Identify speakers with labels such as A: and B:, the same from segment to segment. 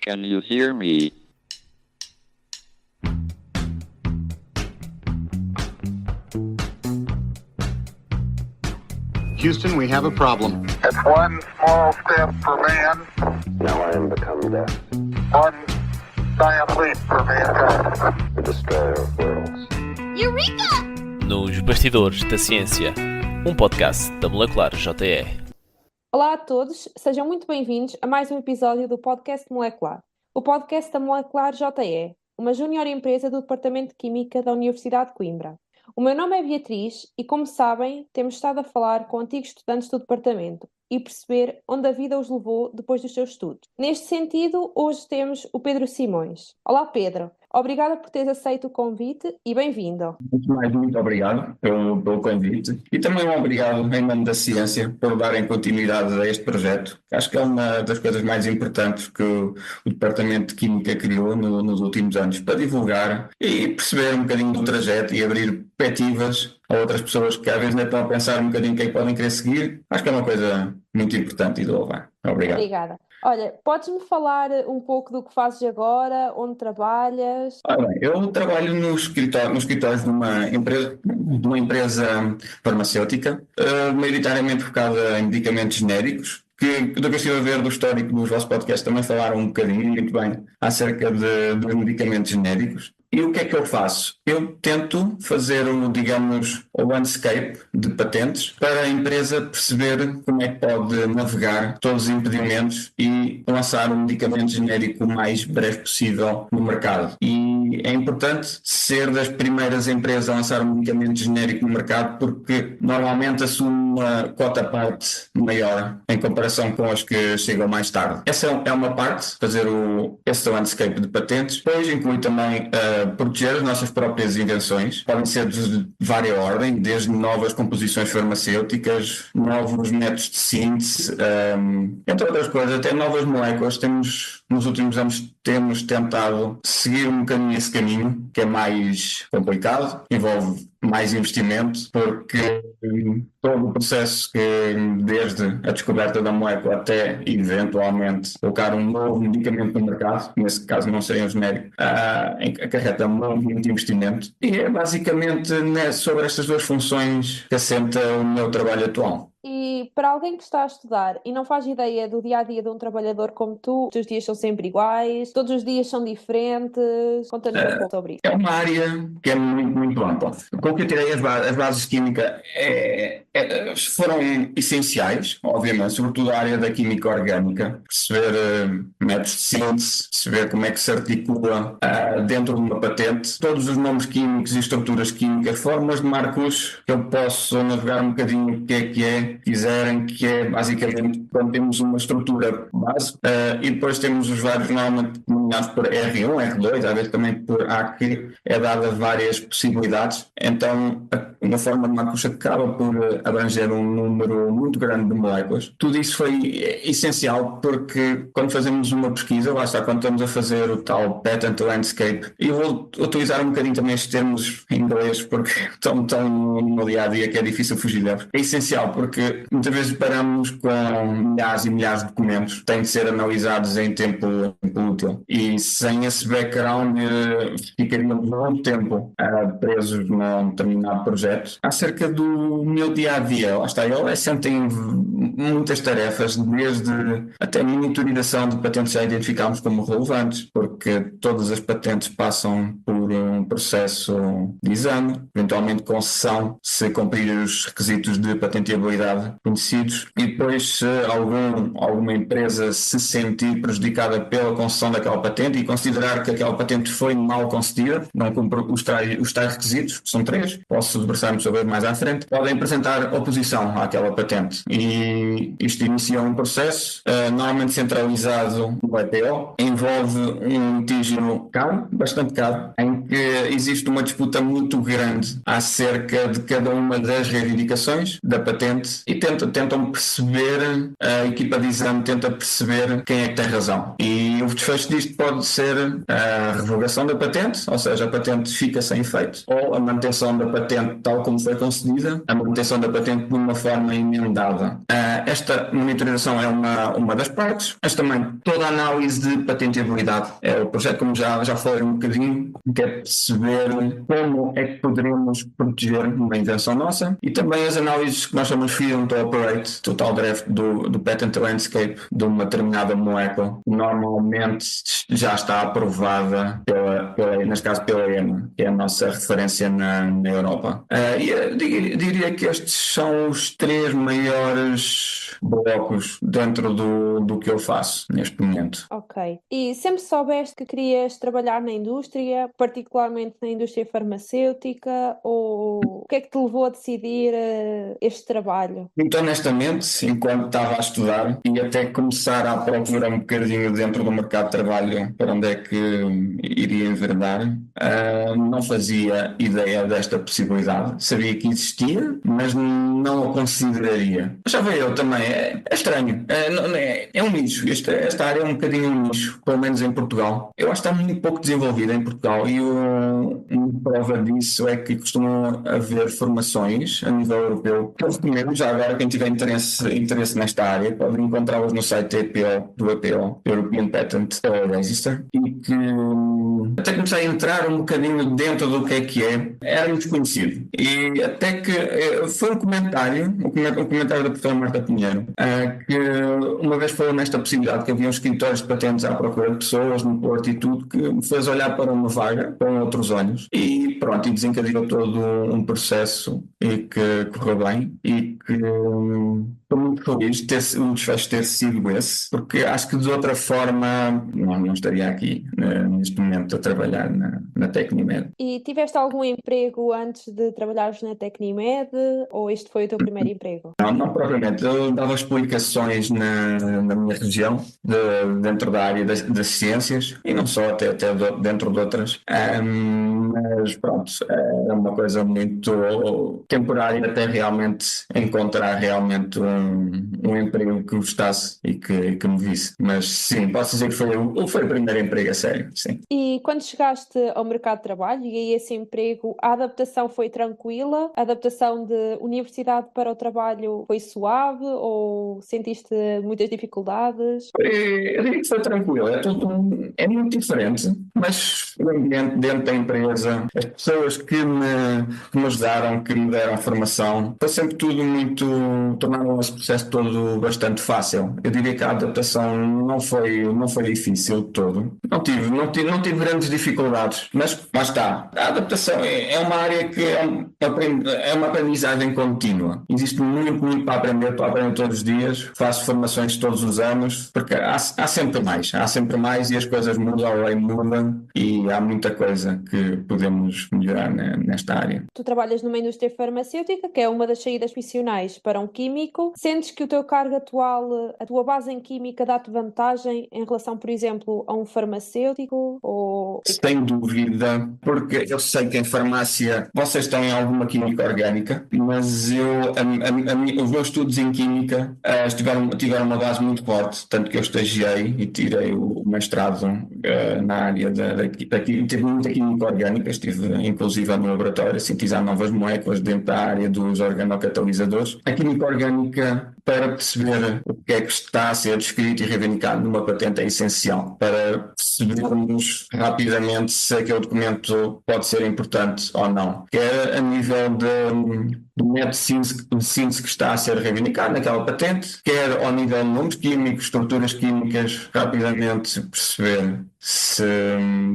A: Can you hear me?
B: Houston, we have a problem.
C: It's one small step for man.
D: Now I am become death,
C: One giant leap for mankind.
D: the destroyer of worlds.
E: Eureka!
F: Nos Bastidores da Ciência, um podcast da Molecular JE.
G: Olá a todos, sejam muito bem-vindos a mais um episódio do Podcast Molecular, o podcast da Molecular JE, uma júnior empresa do Departamento de Química da Universidade de Coimbra. O meu nome é Beatriz e, como sabem, temos estado a falar com antigos estudantes do departamento e perceber onde a vida os levou depois dos seus estudos. Neste sentido, hoje temos o Pedro Simões. Olá Pedro, obrigada por teres aceito o convite e bem-vindo.
H: Muito obrigado pelo convite e também um obrigado em nome da ciência por darem continuidade a este projeto. Acho que é uma das coisas mais importantes que o Departamento de Química criou nos últimos anos para divulgar e perceber um bocadinho do trajeto e abrir perspectivas a outras pessoas que às vezes ainda estão a pensar um bocadinho quem podem querer seguir. Acho que é uma coisa muito importante e de louvar. Obrigado.
G: Obrigada. Olha, podes-me falar um pouco do que fazes agora, onde trabalhas?
H: Ora bem, eu trabalho nos escritórios de uma empresa farmacêutica, maioritariamente focada em medicamentos genéricos, que do que eu estive a ver do histórico dos vossos podcasts também falaram um bocadinho, muito bem, acerca dos medicamentos genéricos. E o que é que eu faço? Eu tento fazer o landscape de patentes para a empresa perceber como é que pode navegar todos os impedimentos e lançar um medicamento genérico o mais breve possível no mercado. E é importante ser das primeiras empresas a lançar um medicamento genérico no mercado porque normalmente assume uma cota-parte maior em comparação com as que chegam mais tarde. Essa é uma parte, fazer esse landscape de patentes. Depois inclui também proteger as nossas próprias invenções. Podem ser de várias ordens, desde novas composições farmacêuticas, novos métodos de síntese, entre outras coisas, até novas moléculas. Nos últimos anos temos tentado seguir um bocadinho esse caminho, que é mais complicado, envolve mais investimento, porque todo o processo desde a descoberta da molécula até eventualmente colocar um novo medicamento no mercado, nesse caso não seria um genérico, acarreta muito investimento. E é basicamente sobre estas duas funções que assenta o meu trabalho atual.
G: E para alguém que está a estudar e não faz ideia do dia-a-dia de um trabalhador como tu, os teus dias são sempre iguais, todos os dias são diferentes, conta-nos um pouco sobre isso.
H: É uma área que é muito, muito ampla. Como que eu tirei as bases de química foram essenciais, obviamente, sobretudo a área da química orgânica, perceber métodos de síntese, perceber como é que se articula dentro de uma patente, todos os nomes químicos e estruturas químicas, formas de marcos que eu posso navegar um bocadinho o que é, quiserem, que é basicamente quando temos uma estrutura base e depois temos os vários nomes denominados por R1, R2, às vezes também por A, que é dada várias possibilidades. Então, uma forma de macros acaba por abranger um número muito grande de moléculas. Tudo isso foi essencial porque quando fazemos uma pesquisa, lá está, quando estamos a fazer o tal patent landscape, e eu vou utilizar um bocadinho também estes termos em inglês porque estão no dia-a-dia que é difícil fugir deles. É essencial porque muitas vezes paramos com milhares e milhares de documentos que têm de ser analisados em tempo útil. E sem esse background ficaríamos muito tempo presos num determinado projeto. Acerca do meu dia-a-dia, lá está, eu sempre tenho muitas tarefas, desde até monitorização de patentes já identificámos como relevantes, porque todas as patentes passam por um processo de exame, eventualmente concessão, se cumprir os requisitos de patenteabilidade conhecidos, e depois se alguma empresa se sentir prejudicada pela concessão daquela patente e considerar que aquela patente foi mal concedida, não cumpre os tais requisitos, que são 3, posso debruçar-me sobre mais à frente, podem apresentar oposição àquela patente. E isto inicia um processo, normalmente centralizado no EPO, envolve um litígio caro, bastante caro, em em que existe uma disputa muito grande acerca de cada uma das reivindicações da patente e tentam perceber, a equipa de exame tenta perceber quem é que tem razão. E o desfecho disto pode ser a revogação da patente, ou seja, a patente fica sem efeito, ou a manutenção da patente tal como foi concedida, a manutenção da patente de uma forma emendada. Esta monitorização é uma das partes, mas também toda a análise de patentabilidade. É o projeto, como já falei um bocadinho, que é perceber como é que poderemos proteger uma invenção nossa e também as análises que nós chamamos Freedom to Operate, total draft do Patent Landscape de uma determinada molécula, normalmente já está aprovada neste caso pela EMA, que é a nossa referência na Europa. E eu diria que estes são os 3 maiores blocos dentro do que eu faço neste momento.
G: Ok. E sempre soubeste que querias trabalhar na indústria, particularmente na indústria farmacêutica, ou o que é que te levou a decidir este trabalho?
H: Muito honestamente, enquanto estava a estudar e até começar a procurar um bocadinho dentro do mercado de trabalho para onde é que iria enverdar, não fazia ideia desta possibilidade. Sabia que existia, mas não a consideraria. Achava eu também, é estranho, é um nicho, esta área é um bocadinho um nicho, pelo menos em Portugal. Eu acho que está muito pouco desenvolvida em Portugal e uma prova disso é que costumam haver formações a nível europeu, que eu recomendo já agora, quem tiver interesse nesta área, pode encontrá-las no site do EPO, European Patent Register, e que até comecei a entrar um bocadinho dentro do que é, era muito desconhecido. E até que foi um comentário da professora Marta Pinheiro, que uma vez falou nesta possibilidade que havia uns escritórios de patentes à procura de pessoas no Porto e tudo, que me fez olhar para uma vaga com outros olhos e pronto, e desencadeou todo um processo e que correu bem e que estou muito feliz de o desfecho ter sido esse, porque acho que de outra forma não estaria aqui neste momento a trabalhar na Tecnimed.
G: E tiveste algum emprego antes de trabalhares na Tecnimed ou este foi o teu primeiro emprego?
H: Não propriamente. Eu dava explicações na minha região, dentro da área das ciências, e não só, até dentro de outras. Mas pronto, é uma coisa muito temporária até realmente encontrar realmente um emprego que gostasse e que me visse. Mas sim, posso dizer que foi o primeiro emprego a sério, sim.
G: E quando chegaste ao mercado de trabalho e a esse emprego, a adaptação foi tranquila? A adaptação de universidade para o trabalho foi suave ou sentiste muitas dificuldades?
H: Eu diria que foi tranquilo, é muito diferente, mas o ambiente dentro da empresa, as pessoas que me ajudaram, que me deram a formação, foi sempre tudo tornaram esse processo todo bastante fácil. Eu diria que a adaptação não foi difícil de todo. Não tive grandes dificuldades, mas lá está. A adaptação é uma área que é uma aprendizagem contínua. Existe muito para aprender todos os dias. Faço formações todos os anos, porque há sempre mais e as coisas mudam, a lei muda e há muita coisa que podemos melhorar nesta área.
G: Tu trabalhas numa indústria farmacêutica, que é uma das saídas profissionais para um químico. Sentes que o teu cargo atual, a tua base em química, dá-te vantagem em relação, por exemplo, a um farmacêutico? Ou...
H: Sem dúvida, porque eu sei que em farmácia vocês têm alguma química orgânica, mas os meus estudos em química tiveram uma base muito forte, tanto que eu estagiei e tirei o mestrado na área tive muita química orgânica, estive inclusive no laboratório a sintetizar novas moléculas dentro da área dos organocatalisadores. A química orgânica, para perceber o que é que está a ser descrito e reivindicado numa patente, é essencial para percebermos rapidamente se aquele documento pode ser importante ou não, quer a nível do método de síntese que está a ser reivindicado naquela patente, quer ao nível de números químicos, estruturas químicas, rapidamente perceber se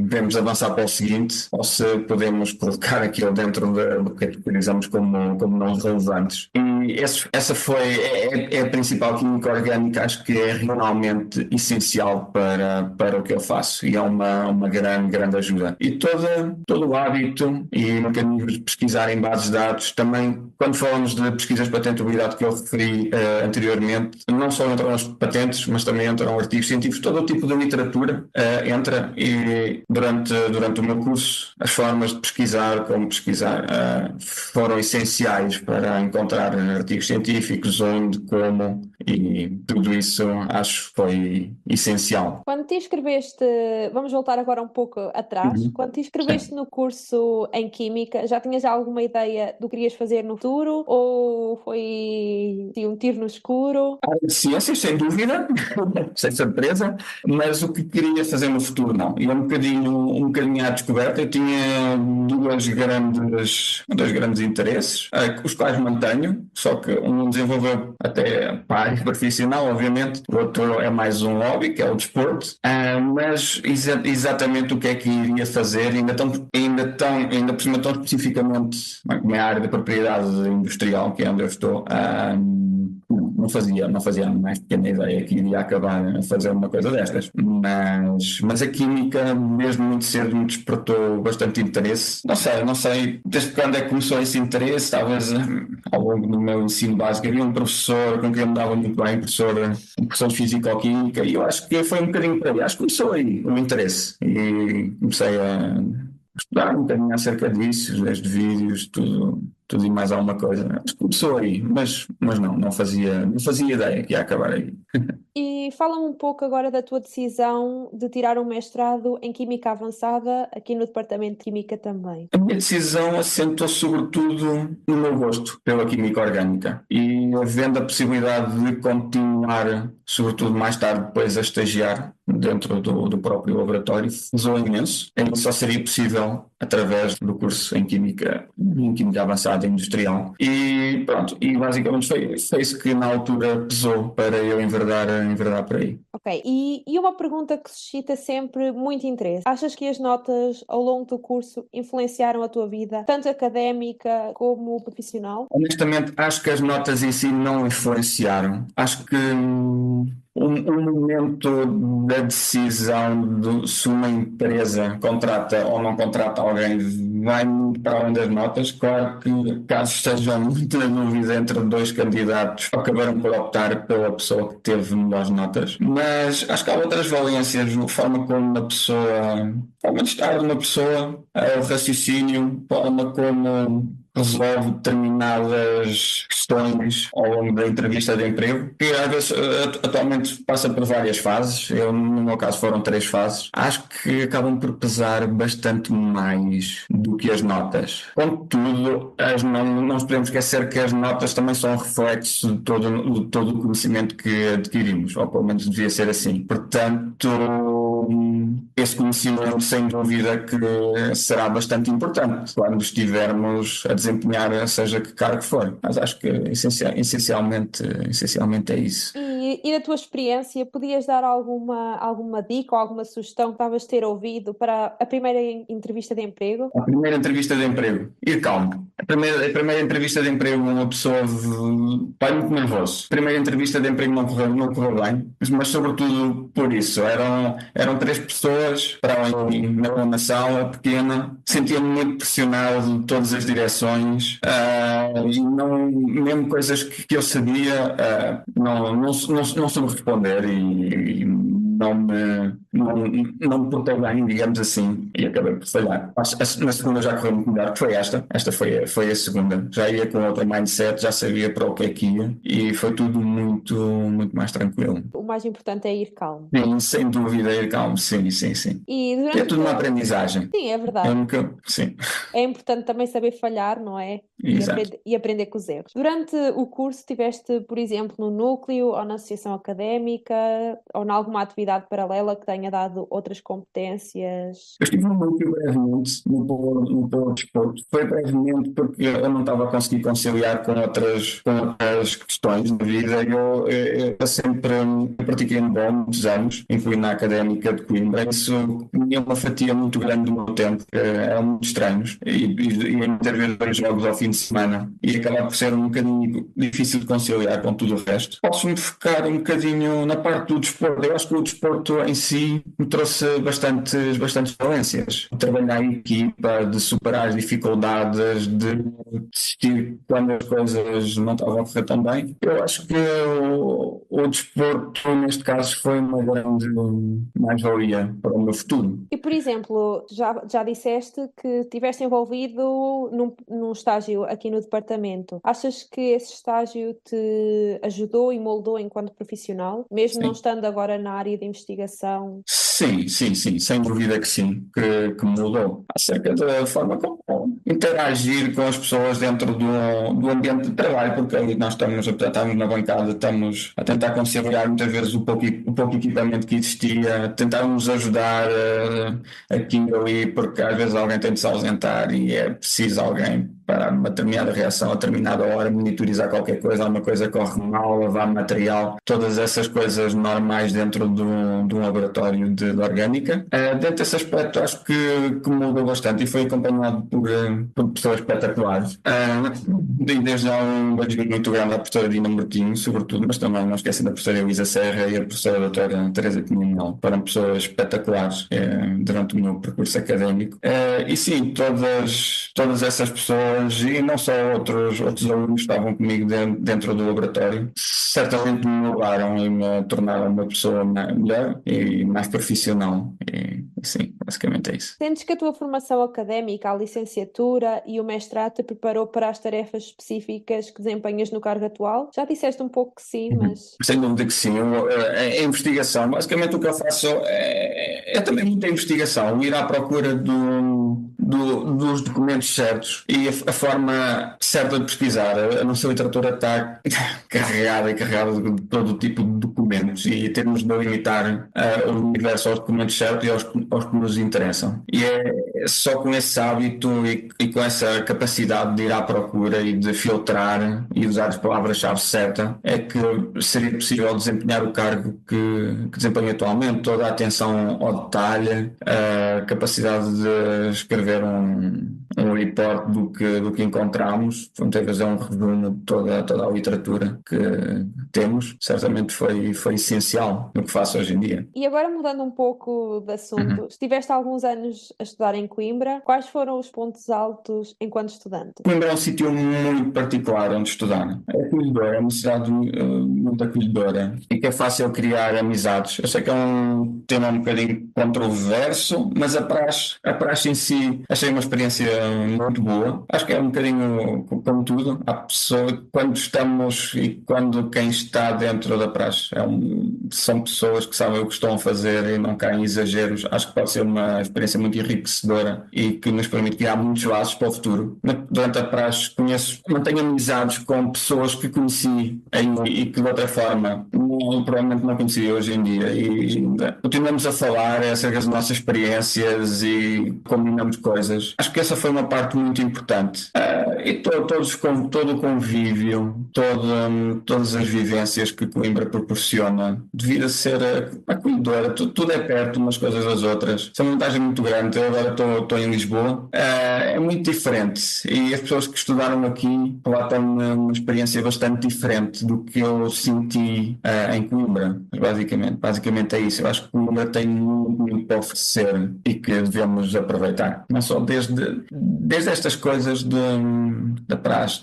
H: devemos avançar para o seguinte ou se podemos colocar aquilo dentro do que categorizamos como não relevantes. E essa foi é a principal química orgânica, acho que é realmente essencial para o que eu faço e é uma grande ajuda. E todo o hábito e mecanismos de pesquisar em bases de dados, também quando falamos de pesquisas de patentabilidade que eu referi anteriormente, não só entram as patentes, mas também entram artigos científicos, todo o tipo de literatura entra, e durante o meu curso as formas de pesquisar, como pesquisar, foram essenciais para encontrar artigos científicos, onde, como, e tudo isso acho que foi essencial.
G: Quando te inscreveste, vamos voltar agora um pouco atrás, quando te inscreveste no curso em Química, já tinhas alguma ideia do que querias fazer no futuro, ou foi assim, um tiro no escuro?
H: Ciências, sem dúvida, sem surpresa, mas o que queria fazer no futuro não. E um bocadinho à descoberta. Eu tinha dois grandes interesses, os quais mantenho, só que um desenvolveu até para a área profissional, obviamente, o outro é mais um hobby, que é o desporto, mas exatamente o que é que iria fazer, ainda por cima tão especificamente, como é a área da propriedade industrial, que é onde eu estou, não fazia a mais pequena ideia que iria acabar a fazer uma coisa destas, mas a química mesmo muito cedo me despertou bastante interesse. Não sei desde quando é que começou esse interesse. Talvez ao longo do meu ensino básico havia um professor com quem eu me dava muito bem, um professor de físico-química, e eu acho que foi um bocadinho por aí, acho que começou aí o interesse, e comecei a estudar um bocadinho acerca disso, desde vídeos, tudo e mais alguma coisa. Acho que começou aí, mas não fazia ideia que ia acabar aí.
G: E fala-me um pouco agora da tua decisão de tirar um mestrado em Química Avançada aqui no Departamento de Química também.
H: A minha decisão assentou sobretudo no meu gosto pela química orgânica, e havendo a possibilidade de continuar, sobretudo mais tarde depois, a estagiar dentro do próprio laboratório, pesou imenso. E só seria possível através do curso em Química Avançada Industrial. E pronto, e basicamente foi isso que na altura pesou para eu enverdar por aí.
G: Ok, e uma pergunta que suscita sempre muito interesse. Achas que as notas ao longo do curso influenciaram a tua vida, tanto académica como profissional?
H: Honestamente, acho que as notas em si não influenciaram. Acho que o momento da decisão de se uma empresa contrata ou não contrata alguém vai muito para além das notas. Claro que, caso estejam muito na dúvida entre dois candidatos, acabaram por optar pela pessoa que teve melhores notas. Mas acho que há outras valências, a forma como a forma de estar de uma pessoa, o raciocínio, a forma como resolve determinadas questões ao longo da entrevista de emprego, que às vezes atualmente passa por várias fases. No meu caso foram 3 fases. Acho que acabam por pesar bastante mais do que as notas. Contudo, não nos podemos esquecer que as notas também são reflexos de todo o conhecimento que adquirimos, ou pelo menos devia ser assim. Portanto, esse conhecimento, sem dúvida, que será bastante importante quando estivermos a desempenhar seja que cargo for. Mas acho que essencialmente é isso.
G: E da tua experiência, podias dar alguma dica ou alguma sugestão que estavas a ter ouvido para a primeira entrevista de emprego?
H: A primeira entrevista de emprego, ir calmo. A primeira entrevista de emprego, uma pessoa vai muito nervoso. A primeira entrevista de emprego não correu bem, mas sobretudo por isso. Eram 3 pessoas para além na sala pequena, sentia-me muito pressionado de todas as direções, e mesmo coisas que eu sabia, não soube responder, e não me portei bem, digamos assim, e acabei por falhar. Na segunda já correu muito melhor, que foi esta foi a segunda. Já ia com outra mindset, já sabia para o que é que ia, e foi tudo muito mais tranquilo.
G: O mais importante é ir calmo.
H: Sim, sem dúvida, ir calmo, sim.
G: E
H: É tudo uma aprendizagem.
G: Sim, é verdade.
H: Sim.
G: É importante também saber falhar, não é?
H: Exato.
G: E aprender com os erros. Durante o curso, estiveste, por exemplo, no núcleo ou na associação académica ou em alguma atividade paralela que tenha dado outras competências?
H: Eu estive no núcleo brevemente, no Polo Desporto. Foi brevemente porque eu não estava a conseguir conciliar com outras questões da vida. Eu sempre pratiquei handball muitos anos, incluindo na Académica de Coimbra. Isso tinha uma fatia muito grande do meu tempo, eram muito estranhos. E muitas vezes dois jogos ao fim fim de semana e acaba por ser um bocadinho difícil de conciliar com tudo o resto. Posso-me focar um bocadinho na parte do desporto. Eu acho que o desporto em si me trouxe bastantes valências. Trabalhar em equipa, de superar as dificuldades, de desistir quando as coisas não estavam a correr tão bem. Eu acho que o desporto, neste caso, foi uma grande mais-valia para o meu futuro.
G: E, por exemplo, já disseste que estiveste envolvido num estágio aqui no departamento. Achas que esse estágio te ajudou e moldou enquanto profissional, mesmo não estando agora na área de investigação?
H: Sim, sem dúvida que sim, que mudou. Acerca da forma como interagir com as pessoas dentro do ambiente de trabalho, porque ali nós estamos na bancada, estamos a tentar conciliar muitas vezes o pouco equipamento que existia, tentarmos ajudar aqui e ali, porque às vezes alguém tem de se ausentar e é preciso alguém para uma determinada reação a determinada hora, monitorizar qualquer coisa, alguma coisa corre mal, lavar material, todas essas coisas normais dentro de um laboratório de orgânica. Dentro desse aspecto acho que mudou bastante e foi acompanhado por pessoas espetaculares. Desde já um beijo muito grande à professora Dina Mortinho, sobretudo, mas também não esquecendo da professora Elisa Serra e a professora doutora Teresa Pinhal, foram pessoas espetaculares durante o meu percurso académico. E sim, todas essas pessoas e não só outros alunos que estavam comigo dentro do laboratório, certamente me mudaram e me tornaram uma pessoa melhor e mais profissional. E sim, basicamente é isso.
G: Sentes que a tua formação académica, a licenciatura e o mestrado te preparou para as tarefas específicas que desempenhas no cargo atual? Já disseste um pouco que sim, mas...
H: Sem dúvida que sim. A investigação, basicamente o que eu faço é também muita investigação, ir à procura dos documentos certos e a forma certa de pesquisar. A nossa literatura está carregada de todo tipo de documentos e temos de limitar o universo aos documentos certos e aos que nos interessam. E é só com esse hábito e com essa capacidade de ir à procura e de filtrar e usar as palavras-chave certas é que seria possível desempenhar o cargo que desempenho atualmente. Toda a atenção ao detalhe, a capacidade de escrever um report do que encontramos, muitas vezes é um resumo de toda a literatura que temos, certamente foi essencial no que faço hoje em dia.
G: E agora mudando um pouco de assunto, estiveste há alguns anos a estudar em Coimbra, quais foram os pontos altos enquanto estudante?
H: Coimbra é um sítio muito particular onde estudar. É acolhedora, é uma cidade muito acolhedora e que é fácil criar amizades. Eu sei que é um tema um bocadinho controverso, mas a praxe em si achei uma experiência muito boa. Acho que é um bocadinho como tudo. Há pessoas, quando estamos e quando quem está dentro da praxe são pessoas que sabem o que estão a fazer e não caem em exageros. Acho que pode ser uma experiência muito enriquecedora e que nos permite criar muitos laços para o futuro. Durante a praxe mantenho amizades com pessoas que conheci e que de outra forma provavelmente não conhecia hoje em dia e continuamos a falar acerca das nossas experiências e combinamos coisas. Acho que essa foi uma parte muito importante. E todo o convívio, todas as vivências que Coimbra proporciona, devido a ser acolhedora, tudo é perto umas coisas das outras. Isso é uma vantagem muito grande. Eu agora estou em Lisboa. É muito diferente e as pessoas que estudaram aqui relatam uma experiência bastante diferente do que eu senti em Coimbra. Mas basicamente é isso. Eu acho que Coimbra tem muito para oferecer e que devemos aproveitar. Não só desde estas coisas da praxe,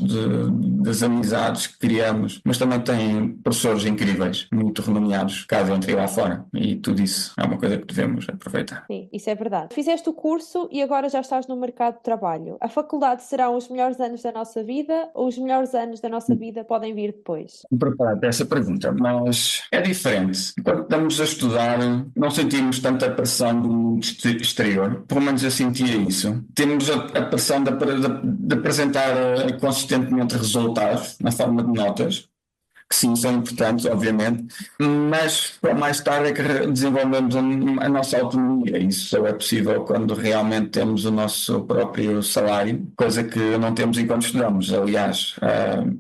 H: das amizades que criamos, mas também tem professores incríveis, muito renomeados cá dentro e lá fora. E tudo isso é uma coisa que devemos aproveitar.
G: Sim, isso é verdade. Fizeste o curso e agora já estás no mercado de trabalho. A faculdade serão os melhores anos da nossa vida ou os melhores anos da nossa vida podem vir depois?
H: Preparado para essa pergunta, mas é diferente. Quando estamos a estudar, não sentimos tanta pressão do mundo exterior. Pelo menos eu sentia isso. Temos a pressão de apresentar consistentemente resultados na forma de notas. que sim, são importantes, obviamente, mas para mais tarde é que desenvolvemos a nossa autonomia. Isso só é possível quando realmente temos o nosso próprio salário, coisa que não temos enquanto estudamos. Aliás,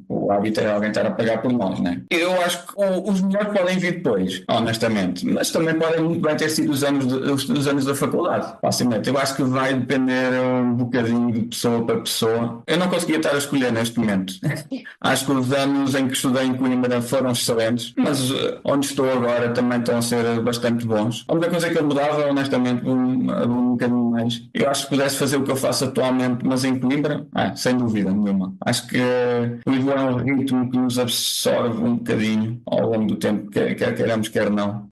H: o hábito é alguém estar a pagar por nós, né? Eu acho que os melhores podem vir depois, honestamente, mas também podem muito bem ter sido os anos da faculdade, facilmente. Eu acho que vai depender um bocadinho de pessoa para pessoa. Eu não conseguia estar a escolher neste momento. Acho que os anos em que estudei em Coimbra foram excelentes, mas onde estou agora também estão a ser bastante bons. A única coisa que eu mudava, honestamente, um bocadinho mais. Eu acho que pudesse fazer o que eu faço atualmente, mas em Coimbra, sem dúvida nenhuma. Acho que Lisboa é um ritmo que nos absorve um bocadinho ao longo do tempo, quer queiramos, quer não.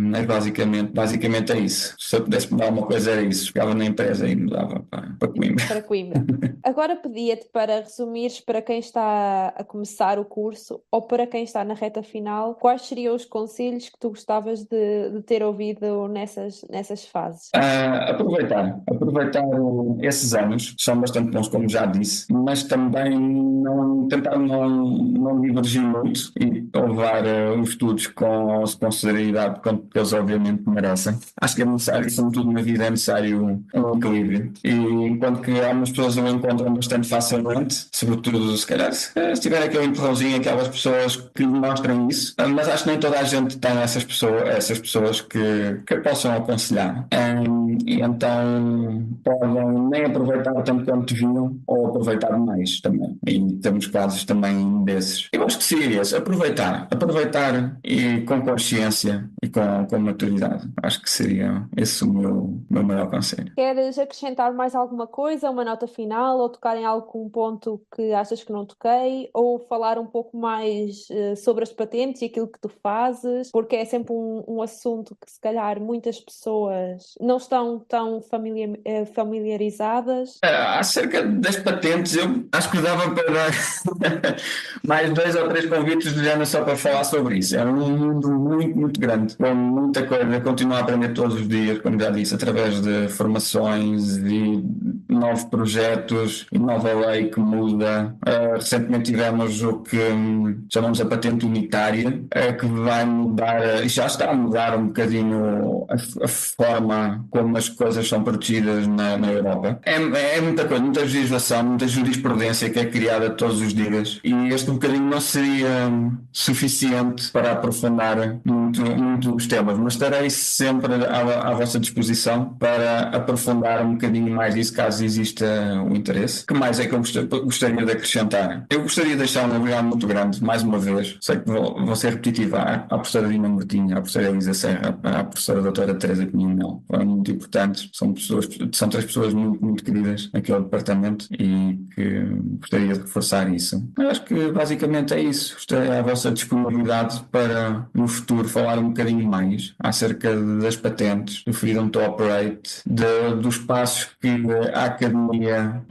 H: Mas basicamente é isso. Se eu pudesse mudar uma coisa era isso. Ficava na empresa e mudava para Coimbra.
G: Para Coimbra. Agora pedia-te para resumires para quem está a começar o curso ou para quem está na reta final, quais seriam os conselhos que tu gostavas de ter ouvido nessas fases?
H: Aproveitar esses anos, são bastante bons, como já disse, mas também tentar não divergir muito e levar os estudos com seriedade, quanto eles obviamente merecem. Acho que é necessário, sobretudo na vida, é necessário um equilíbrio. E enquanto que algumas pessoas o encontram bastante facilmente, sobretudo se calhar se tiver aquele empurrãozinho, aquelas pessoas que mostram isso, mas acho que nem toda a gente tem essas pessoas que possam aconselhar. E então podem nem aproveitar tanto quanto deviam ou aproveitar mais também. E temos casos também desses. Eu acho que seria esse, aproveitar e com consciência e com maturidade. Acho que seria esse o meu maior conselho.
G: Queres acrescentar mais alguma coisa, uma nota final, ou tocar em algum ponto que achas que não toquei, ou falar um pouco mais sobre as patentes e aquilo que tu fazes, porque é sempre um assunto que se calhar muitas pessoas não estão tão familiarizadas.
H: Acerca das patentes, eu acho que dava para dar mais 2 ou 3 convites do género só para falar sobre isso. É um mundo muito, muito grande, com muita coisa. Continuo a aprender todos os dias, como já disse, através de formações e novos projetos e nova lei que muda. Recentemente tivemos o que chamamos a patente unitária, que vai mudar, e já está a mudar um bocadinho a forma como as coisas são protegidas na Europa. É muita coisa, muita legislação, muita jurisprudência que é criada todos os dias, e este bocadinho não seria suficiente para aprofundar muito os temas, mas estarei sempre à vossa disposição para aprofundar um bocadinho mais isso, caso exista o interesse. Que mais é que eu gostaria de acrescentar? Eu gostaria de deixar um obrigado muito grande, mais uma vez, sei que vou ser repetitiva, à professora Dina Mortinho, à professora Elisa Serra, à professora doutora Teresa Pinhão, foram muito importantes, são 3 pessoas muito, muito queridas naquele departamento e que gostaria de reforçar isso. Eu acho que basicamente é isso, estarei à vossa disponibilidade para no futuro falar um bocadinho mais acerca das patentes, do Freedom to Operate, dos passos que a academia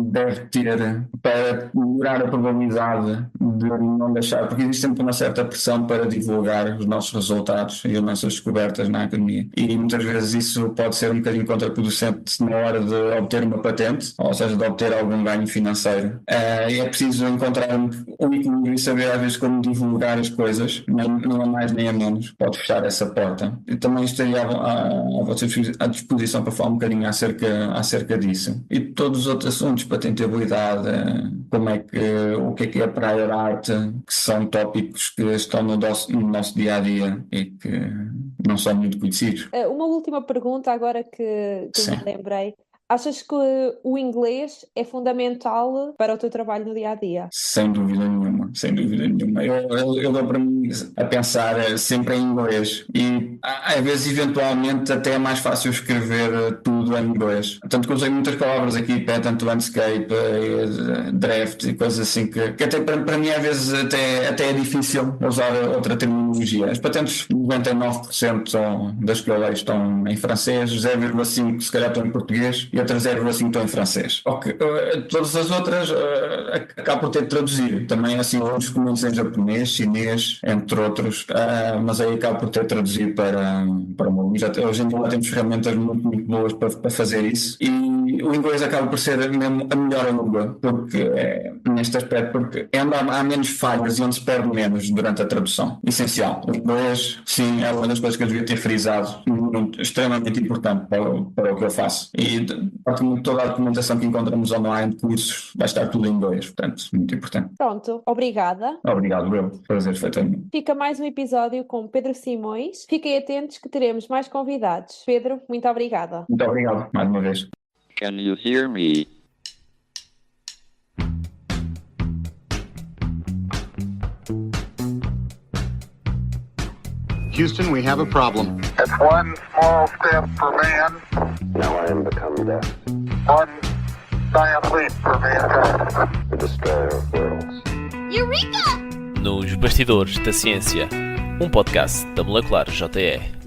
H: deve ter para melhorar a probabilidade de não deixar, porque existe sempre uma certa pressão para divulgar os nossos resultados e as nossas descobertas na academia, e muitas vezes isso pode ser um bocadinho contraproducente na hora de obter uma patente, ou seja, de obter algum ganho financeiro. E é preciso encontrar um equilíbrio e saber às vezes como divulgar as coisas, não a mais nem a menos, pode fechar essa porta. Eu também estaria à vossa disposição para falar um bocadinho acerca disso. E todos os outros assuntos, patentabilidade, o que é prior art, que são tópicos que estão no nosso dia a dia e que não são muito conhecidos.
G: Uma última pergunta agora que me lembrei. Achas que o inglês é fundamental para o teu trabalho no dia-a-dia?
H: Sem dúvida nenhuma, sem dúvida nenhuma. Eu dou para mim a pensar sempre em inglês e às vezes eventualmente até é mais fácil escrever tudo em inglês. Tanto que usei muitas palavras aqui, patent, landscape, draft e coisas assim que até para mim às vezes até é difícil usar outra terminologia. As patentes 99% das que eu leio estão em francês, 0,5% se calhar estão em português e outras 0,5 estão em francês. Todas as outras acabo por ter de traduzir. Também assim uns documentos em japonês, chinês, entre outros, mas aí acabo por ter de traduzir para o meu. Hoje em dia temos ferramentas muito, muito boas para fazer isso, e o inglês acaba por ser mesmo a melhor língua, porque neste aspecto, porque é onde há menos falhas e onde se perde menos durante a tradução. Essencial. O inglês, sim, é uma das coisas que eu devia ter frisado, extremamente importante para o que eu faço. E praticamente toda a documentação que encontramos online, cursos, vai estar tudo em inglês, portanto, muito importante.
G: Pronto, obrigada.
H: Obrigado, eu. Prazer feito a mim.
G: Fica mais um episódio com Pedro Simões. Fiquem atentos que teremos mais convidados. Pedro, muito obrigada.
H: Muito obrigado, mais uma vez.
D: Can you hear me?
B: Houston, we have a problem.
C: It's one small step for man,
D: Now I am become death,
C: one giant leap for mankind.
D: the destroyer of worlds.
F: Nos Bastidores da Ciência, um podcast da Molecular JE.